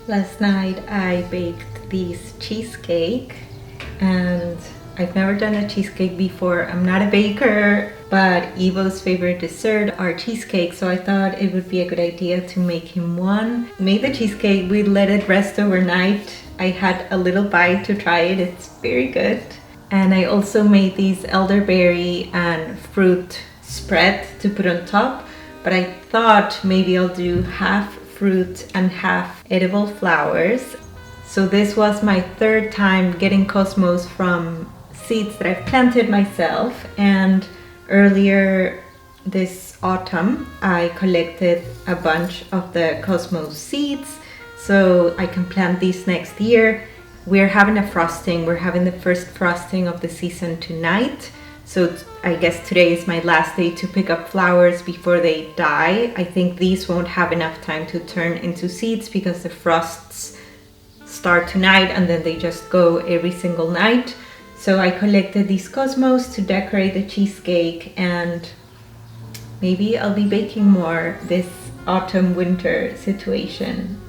Last night I baked this cheesecake, and I've never done a cheesecake before. I'm not a baker, but Ivo's favorite dessert are cheesecakes, so I thought it would be a good idea to make him one. Made the cheesecake, we let it rest overnight. I had a little bite to try it, it's very good. And I also made these elderberry and fruit spread to put on top, but I thought maybe I'll do half fruit and half edible flowers. So this was my third time getting cosmos from seeds that I've planted myself, and earlier this autumn I collected a bunch of the cosmos seeds so I can plant these next year. We're having a frosting, we're having the first frosting of the season tonight. So I guess today is my last day to pick up flowers before they die. I think these won't have enough time to turn into seeds because the frosts start tonight and then they just go every single night. So I collected these cosmos to decorate the cheesecake, and maybe I'll be baking more this autumn-winter situation.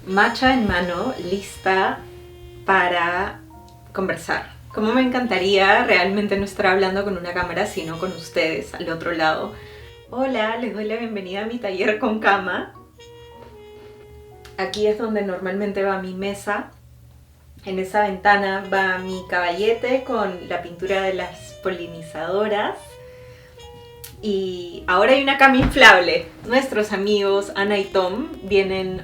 Matcha en mano, lista para conversar. Como me encantaría realmente no estar hablando con una cámara, sino con ustedes al otro lado. Hola, les doy la bienvenida a mi taller con cama. Aquí es donde normalmente va mi mesa. En esa ventana va mi caballete con la pintura de las polinizadoras. Y ahora hay una cama inflable. Nuestros amigos Ana y Tom vienen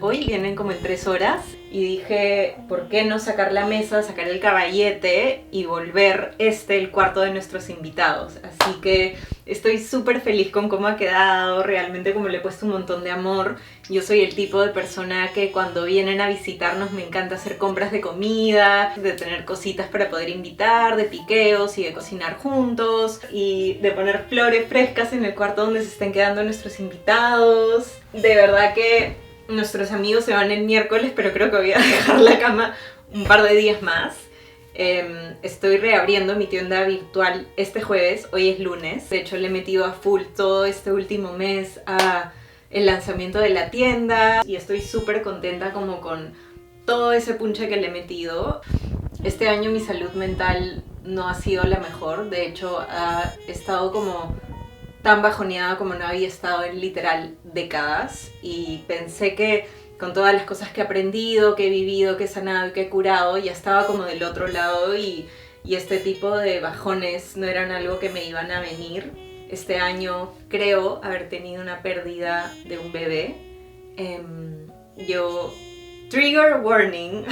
como en 3 horas. Y dije, ¿por qué no sacar la mesa, sacar el caballete y volver el cuarto de nuestros invitados? Así que estoy súper feliz con cómo ha quedado, realmente como le he puesto un montón de amor. Yo soy el tipo de persona que cuando vienen a visitarnos me encanta hacer compras de comida, de tener cositas para poder invitar, de piqueos y de cocinar juntos y de poner flores frescas en el cuarto donde se estén quedando nuestros invitados. De verdad que nuestros amigos se van el miércoles, pero creo que voy a dejar la cama un par de días más. Estoy reabriendo mi tienda virtual este jueves, hoy es lunes. De hecho le he metido a full todo este último mes a el lanzamiento de la tienda y estoy súper contenta como con todo ese punche que le he metido. Este año mi salud mental no ha sido la mejor, de hecho ha estado como tan bajoneada como no había estado en literal décadas, y pensé que con todas las cosas que he aprendido, que he vivido, que he sanado y que he curado, ya estaba como del otro lado y este tipo de bajones no eran algo que me iban a venir. Este año creo haber tenido una pérdida de un bebé Yo, trigger warning,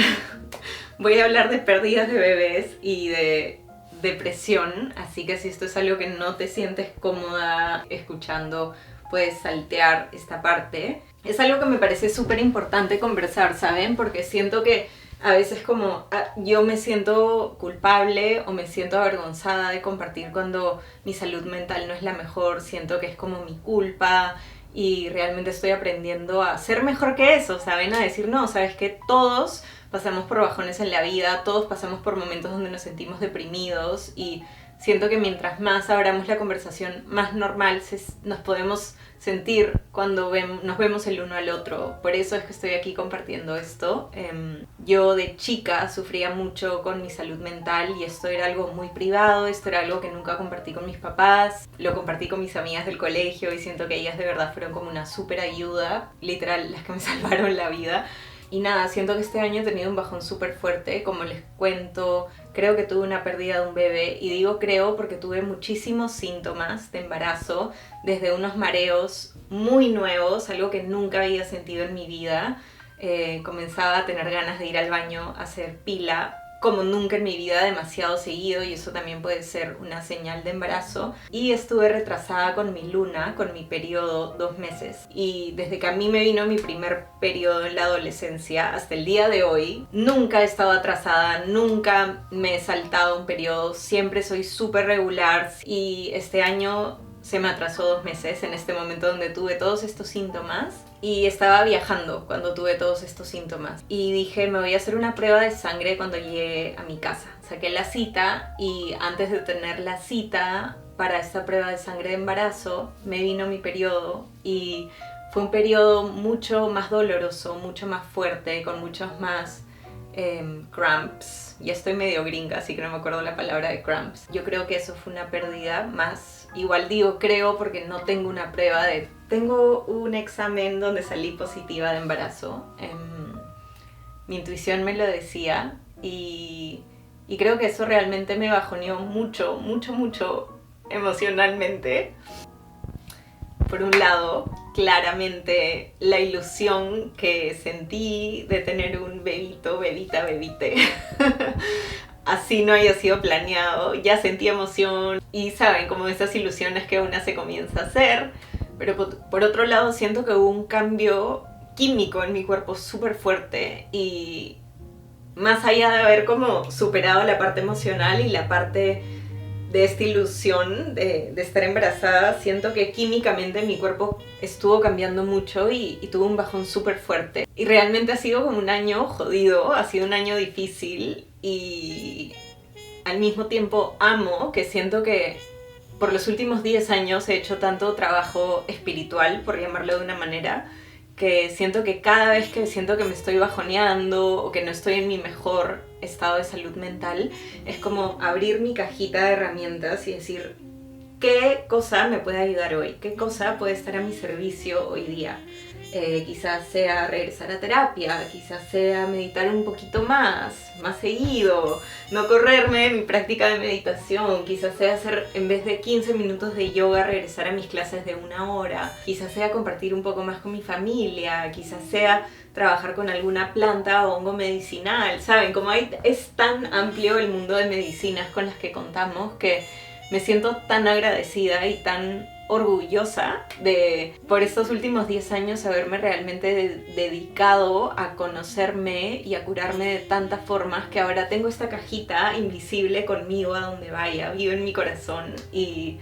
voy a hablar de pérdidas de bebés y de depresión, así que si esto es algo que no te sientes cómoda escuchando, puedes saltear esta parte. Es algo que me parece súper importante conversar, ¿saben? Porque siento que a veces como yo me siento culpable o me siento avergonzada de compartir cuando mi salud mental no es la mejor, siento que es como mi culpa y realmente estoy aprendiendo a ser mejor que eso, ¿saben? A decir, no, ¿sabes qué? Todos pasamos por bajones en la vida, todos pasamos por momentos donde nos sentimos deprimidos y siento que mientras más abramos la conversación, más normal nos podemos sentir cuando nos vemos el uno al otro. Por eso es que estoy aquí compartiendo esto. Yo de chica sufría mucho con mi salud mental y esto era algo muy privado, esto era algo que nunca compartí con mis papás, lo compartí con mis amigas del colegio y siento que ellas de verdad fueron como una súper ayuda, literal las que me salvaron la vida. Y nada, siento que este año he tenido un bajón súper fuerte, como les cuento, creo que tuve una pérdida de un bebé, y digo creo porque tuve muchísimos síntomas de embarazo, desde unos mareos muy nuevos, algo que nunca había sentido en mi vida, comenzaba a tener ganas de ir al baño a hacer pila, como nunca en mi vida, demasiado seguido, y eso también puede ser una señal de embarazo. Y estuve retrasada con mi luna, con mi periodo 2 meses. Y desde que a mí me vino mi primer periodo en la adolescencia hasta el día de hoy, nunca he estado atrasada, nunca me he saltado un periodo, siempre soy súper regular. Y este año se me atrasó 2 meses en este momento donde tuve todos estos síntomas. Y estaba viajando cuando tuve todos estos síntomas. Y dije, me voy a hacer una prueba de sangre cuando llegue a mi casa. Saqué la cita y antes de tener la cita para esta prueba de sangre de embarazo, me vino mi periodo. Y fue un periodo mucho más doloroso, mucho más fuerte, con muchos más cramps. Ya estoy medio gringa, así que no me acuerdo la palabra de cramps. Yo creo que eso fue una pérdida más. Igual digo creo porque no tengo una prueba de... Tengo un examen donde salí positiva de embarazo. Mi intuición me lo decía y creo que eso realmente me bajoneó mucho, mucho, mucho emocionalmente. Por un lado, claramente la ilusión que sentí de tener un bebito, bebita, bebite. Así no haya sido planeado, ya sentí emoción y saben, como esas ilusiones que una se comienza a hacer, pero por otro lado siento que hubo un cambio químico en mi cuerpo súper fuerte y más allá de haber como superado la parte emocional y la parte de esta ilusión de estar embarazada, siento que químicamente mi cuerpo estuvo cambiando mucho y tuvo un bajón súper fuerte. Y realmente ha sido como un año jodido, ha sido un año difícil y al mismo tiempo amo que siento que por los últimos 10 años he hecho tanto trabajo espiritual, por llamarlo de una manera, que siento que cada vez que siento que me estoy bajoneando o que no estoy en mi mejor estado de salud mental, es como abrir mi cajita de herramientas y decir qué cosa me puede ayudar hoy, qué cosa puede estar a mi servicio hoy día. Quizás sea regresar a terapia, quizás sea meditar un poquito más seguido, no correrme de mi práctica de meditación, quizás sea hacer, en vez de 15 minutos de yoga, regresar a mis clases de 1 hora, quizás sea compartir un poco más con mi familia, quizás sea trabajar con alguna planta o hongo medicinal, ¿saben? Como es tan amplio el mundo de medicinas con las que contamos que me siento tan agradecida y tan orgullosa de, por estos últimos 10 años, haberme realmente dedicado a conocerme y a curarme de tantas formas que ahora tengo esta cajita invisible conmigo a donde vaya, vive en mi corazón y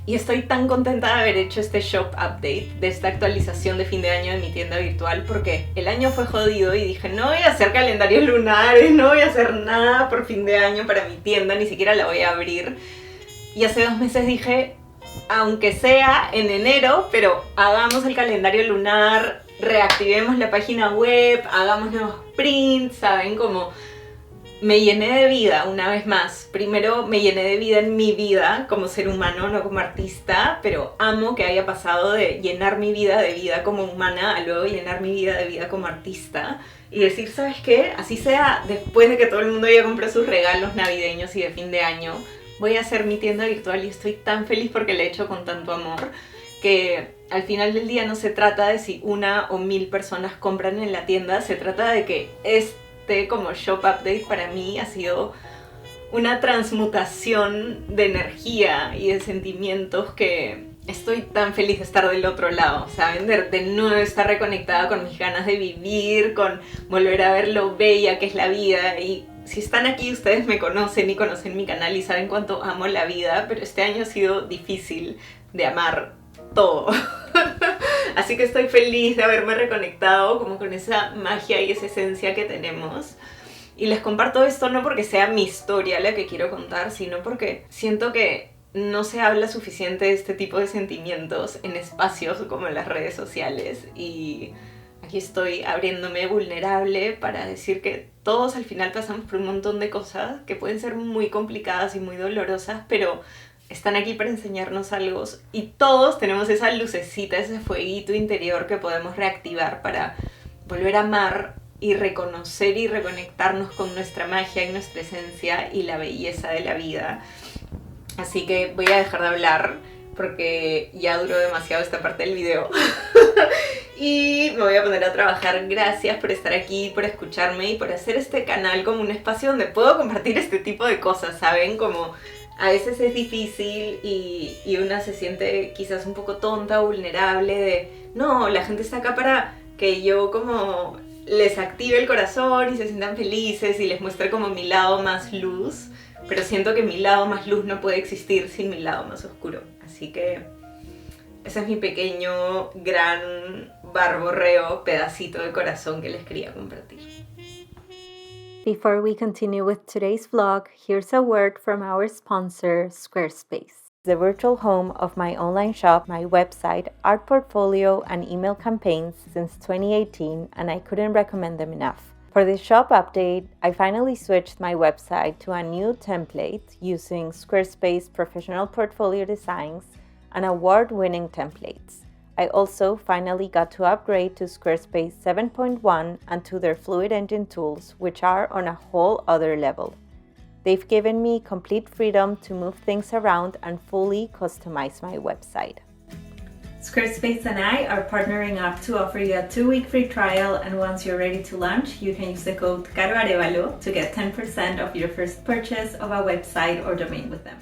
estoy tan contenta de haber hecho este shop update, de esta actualización de fin de año de mi tienda virtual, porque el año fue jodido y dije, no voy a hacer calendarios lunares, no voy a hacer nada por fin de año para mi tienda, ni siquiera la voy a abrir. Y hace 2 meses dije, aunque sea en enero, pero hagamos el calendario lunar, reactivemos la página web, hagamos nuevos prints, ¿saben? Como me llené de vida una vez más. Primero me llené de vida en mi vida como ser humano, no como artista, pero amo que haya pasado de llenar mi vida de vida como humana a luego llenar mi vida de vida como artista y decir, ¿sabes qué? Así sea después de que todo el mundo ya compró sus regalos navideños y de fin de año, voy a hacer mi tienda virtual y estoy tan feliz porque la he hecho con tanto amor que al final del día no se trata de si 1 o 1000 personas compran en la tienda, se trata de que como shop update para mí ha sido una transmutación de energía y de sentimientos que estoy tan feliz de estar del otro lado, ¿saben? De nuevo estar reconectada con mis ganas de vivir, con volver a ver lo bella que es la vida. Y si están aquí, ustedes me conocen y conocen mi canal y saben cuánto amo la vida, pero este año ha sido difícil de amar todo. Así que estoy feliz de haberme reconectado como con esa magia y esa esencia que tenemos. Y les comparto esto no porque sea mi historia la que quiero contar, sino porque siento que no se habla suficiente de este tipo de sentimientos en espacios como en las redes sociales. Y aquí estoy abriéndome vulnerable para decir que todos al final pasamos por un montón de cosas que pueden ser muy complicadas y muy dolorosas, pero están aquí para enseñarnos algo y todos tenemos esa lucecita, ese fueguito interior que podemos reactivar para volver a amar y reconocer y reconectarnos con nuestra magia y nuestra esencia y la belleza de la vida. Así que voy a dejar de hablar porque ya duró demasiado esta parte del video. Y me voy a poner a trabajar. Gracias por estar aquí, por escucharme y por hacer este canal como un espacio donde puedo compartir este tipo de cosas, ¿saben? Como a veces es difícil y una se siente quizás un poco tonta o vulnerable de no, la gente está acá para que yo como les active el corazón y se sientan felices y les muestre como mi lado más luz, pero siento que mi lado más luz no puede existir sin mi lado más oscuro. Así que ese es mi pequeño, gran, barborreo, pedacito de corazón que les quería compartir. Before we continue with today's vlog, here's a word from our sponsor, Squarespace, the virtual home of my online shop, my website, art portfolio, and email campaigns since 2018, and I couldn't recommend them enough. For this shop update, I finally switched my website to a new template using Squarespace professional portfolio designs and award-winning templates. I also finally got to upgrade to Squarespace 7.1 and to their Fluid Engine tools, which are on a whole other level. They've given me complete freedom to move things around and fully customize my website. Squarespace and I are partnering up to offer you a 2-week free trial, and once you're ready to launch, you can use the code CAROAREVALO to get 10% off your first purchase of a website or domain with them.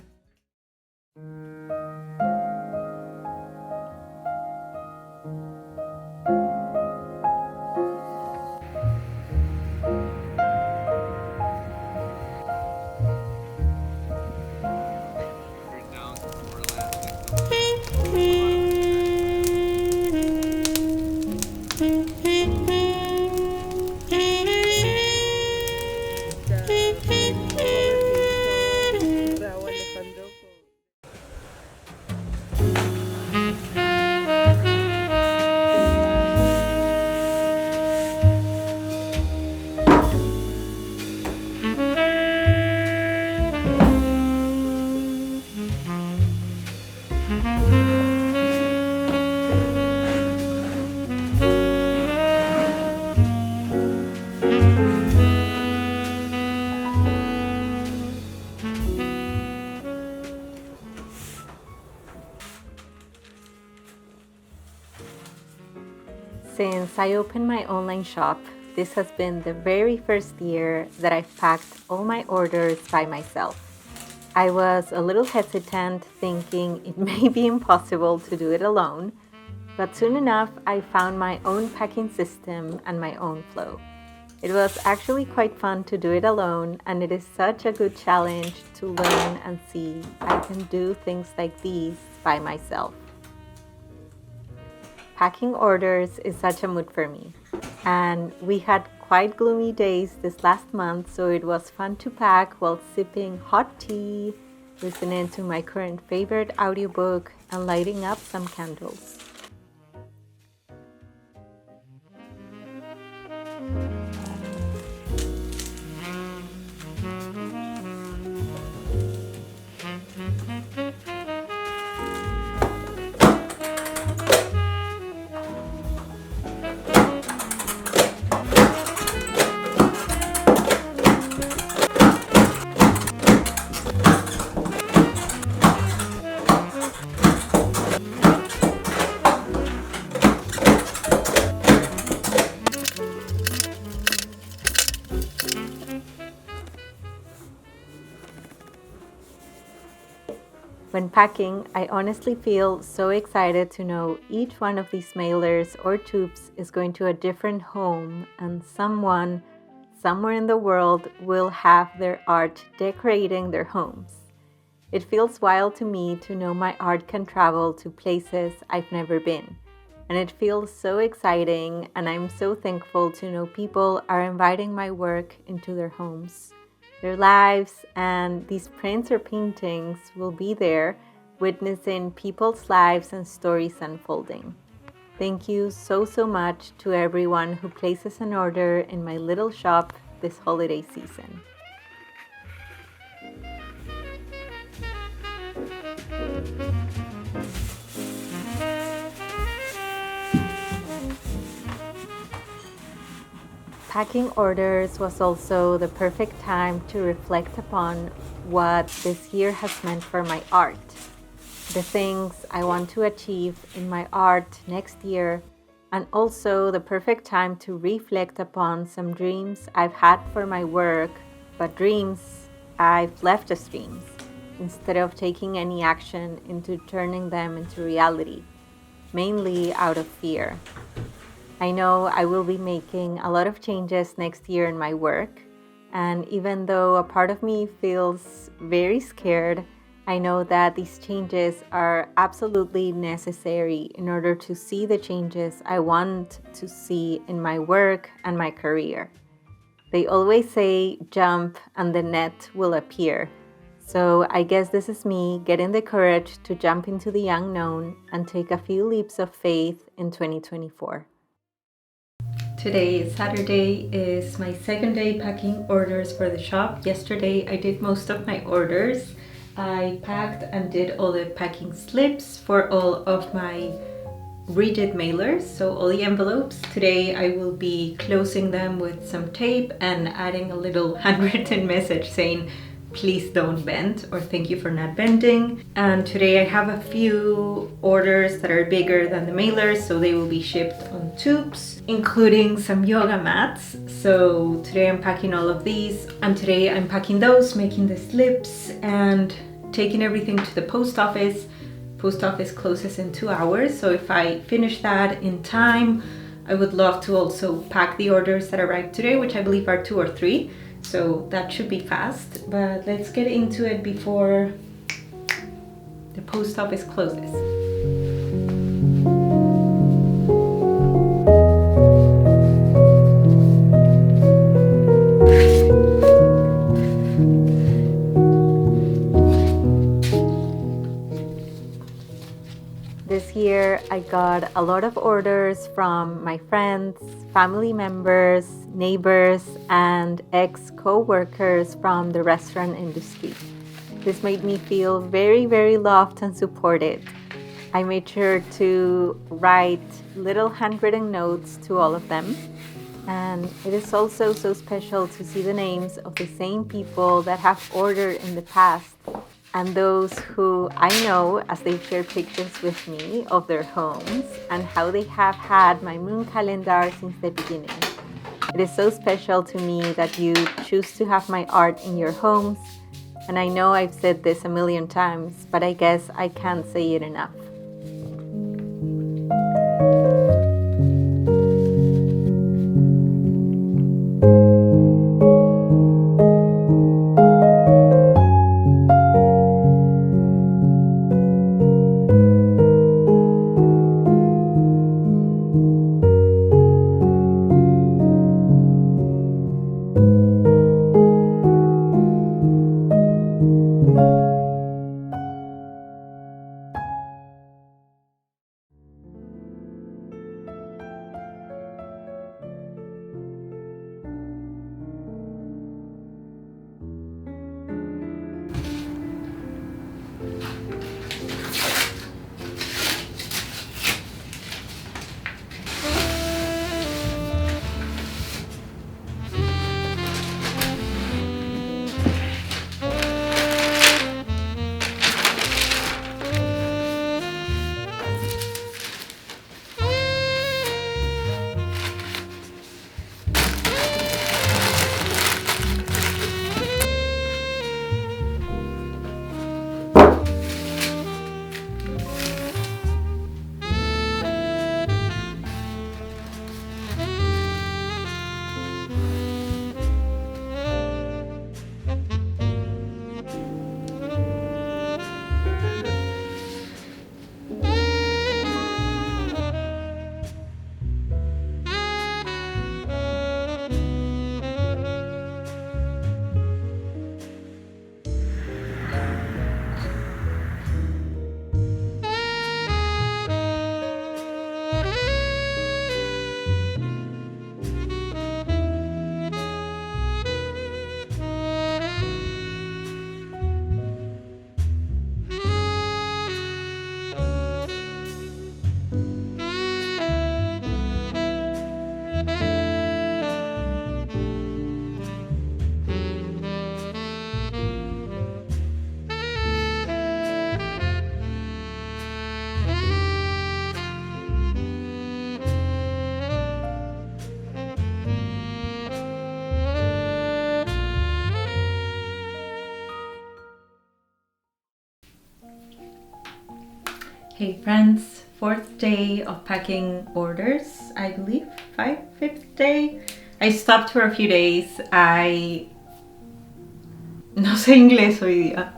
Since I opened my online shop, this has been the very first year that I've packed all my orders by myself. I was a little hesitant, thinking it may be impossible to do it alone, but soon enough I found my own packing system and my own flow. It was actually quite fun to do it alone, and it is such a good challenge to learn and see I can do things like these by myself. Packing orders is such a mood for me, and we had quite gloomy days this last month, so it was fun to pack while sipping hot tea, listening to my current favorite audiobook, and lighting up some candles. When packing, I honestly feel so excited to know each one of these mailers or tubes is going to a different home, and someone somewhere in the world will have their art decorating their homes. It feels wild to me to know my art can travel to places I've never been. And it feels so exciting, and I'm so thankful to know people are inviting my work into their homes, their lives, and these prints or paintings will be there witnessing people's lives and stories unfolding. Thank you so much to everyone who places an order in my little shop this holiday season. Packing orders was also the perfect time to reflect upon what this year has meant for my art, the things I want to achieve in my art next year, and also the perfect time to reflect upon some dreams I've had for my work, but dreams I've left as dreams, instead of taking any action into turning them into reality, mainly out of fear. I know I will be making a lot of changes next year in my work, and even though a part of me feels very scared, I know that these changes are absolutely necessary in order to see the changes I want to see in my work and my career. They always say jump and the net will appear. So I guess this is me getting the courage to jump into the unknown and take a few leaps of faith in 2024. Today is Saturday, is my second day packing orders for the shop. Yesterday I did most of my orders. I packed and did all the packing slips for all of my rigid mailers, so all the envelopes. Today I will be closing them with some tape and adding a little handwritten message saying please don't bend or thank you for not bending. And today I have a few orders that are bigger than the mailers, so they will be shipped on tubes, including some yoga mats. So today I'm packing all of these, and today I'm packing those, making the slips and taking everything to the post office. Post office closes in 2 hours, so if I finish that in time, I would love to also pack the orders that arrived today, which I believe are 2 or 3. So that should be fast, but let's get into it before the post office closes. This year, I got a lot of orders from my friends, family members, neighbors, and ex-co-workers from the restaurant industry. This made me feel very loved and supported. I made sure to write little handwritten notes to all of them. And it is also so special to see the names of the same people that have ordered in the past, and those who I know as they share pictures with me of their homes and how they have had my moon calendar since the beginning. It is so special to me that you choose to have my art in your homes, and I know I've said this a million times, but I guess I can't say it enough. Hey friends, 4th day of packing orders, I believe, 5th day. I stopped for a few days. No sé inglés hoy día.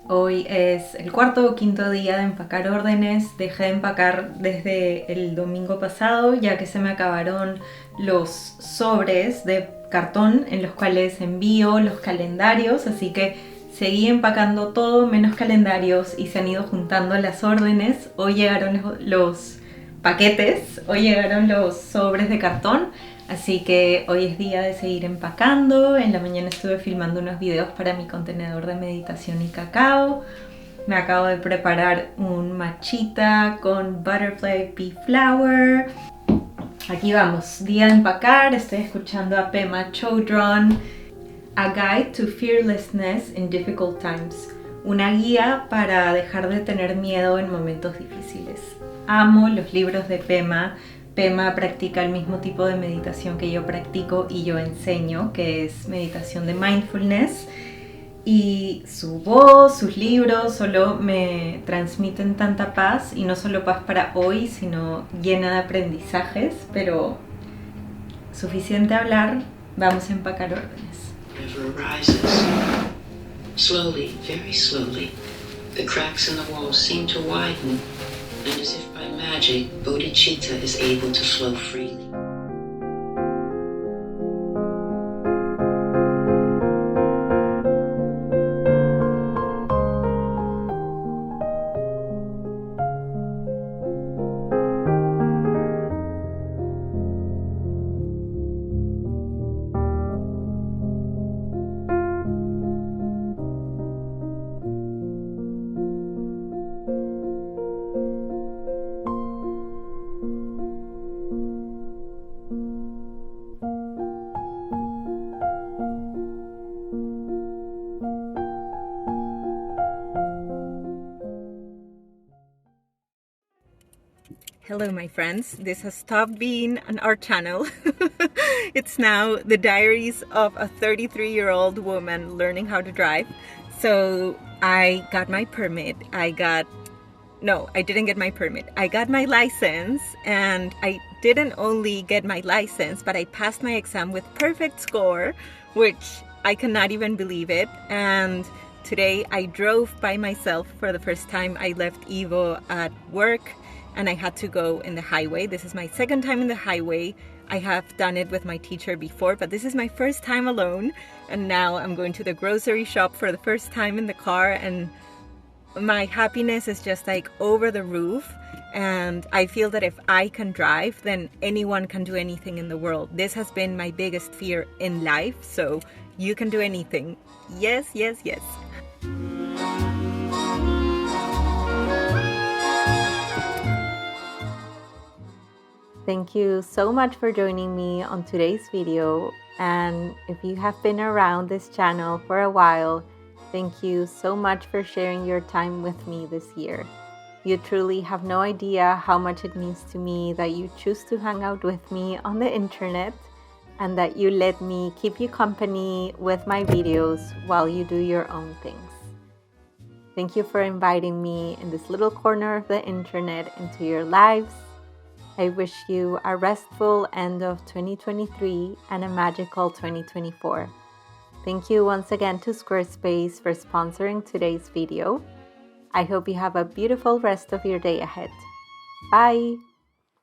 Hoy es el 4º o 5º día de empacar órdenes. Dejé de empacar desde el domingo pasado, ya que se me acabaron los sobres de cartón en los cuales envío los calendarios, así que seguí empacando todo menos calendarios y se han ido juntando las órdenes. Hoy llegaron los paquetes, hoy llegaron los sobres de cartón, así que hoy es día de seguir empacando. En la mañana estuve filmando unos videos para mi contenedor de meditación y cacao. Me acabo de preparar un matchita con butterfly pea flower. Aquí vamos, día de empacar. Estoy escuchando a Pema Chodron, A Guide to Fearlessness in Difficult Times, una guía para dejar de tener miedo en momentos difíciles. Amo los libros de Pema. Pema practica el mismo tipo de meditación que yo practico y yo enseño, que es meditación de mindfulness. Y su voz, sus libros solo me transmiten tanta paz, y no solo paz para hoy, sino llena de aprendizajes. Pero suficiente hablar, vamos a empacar órdenes. River rises. Slowly, very slowly, the cracks in the walls seem to widen, and as if by magic, bodhicitta is able to flow freely. Hello, my friends. This has stopped being an art channel. It's now the diaries of a 33-year-old woman learning how to drive. So I got my permit. I didn't get my permit. I got my license, and I didn't only get my license, but I passed my exam with perfect score, which I cannot even believe it. And today I drove by myself for the first time. I left Ivo at work and I had to go in the highway. This is my second time in the highway. I have done it with my teacher before, but this is my first time alone. And now I'm going to the grocery shop for the first time in the car, and my happiness is just like over the roof. And I feel that if I can drive, then anyone can do anything in the world. This has been my biggest fear in life, so you can do anything. Yes, yes, yes. Thank you so much for joining me on today's video, and if you have been around this channel for a while, thank you so much for sharing your time with me this year. You truly have no idea how much it means to me that you choose to hang out with me on the internet, and that you let me keep you company with my videos while you do your own things. Thank you for inviting me in this little corner of the internet into your lives. I wish you a restful end of 2023 and a magical 2024. Thank you once again to Squarespace for sponsoring today's video. I hope you have a beautiful rest of your day ahead. Bye!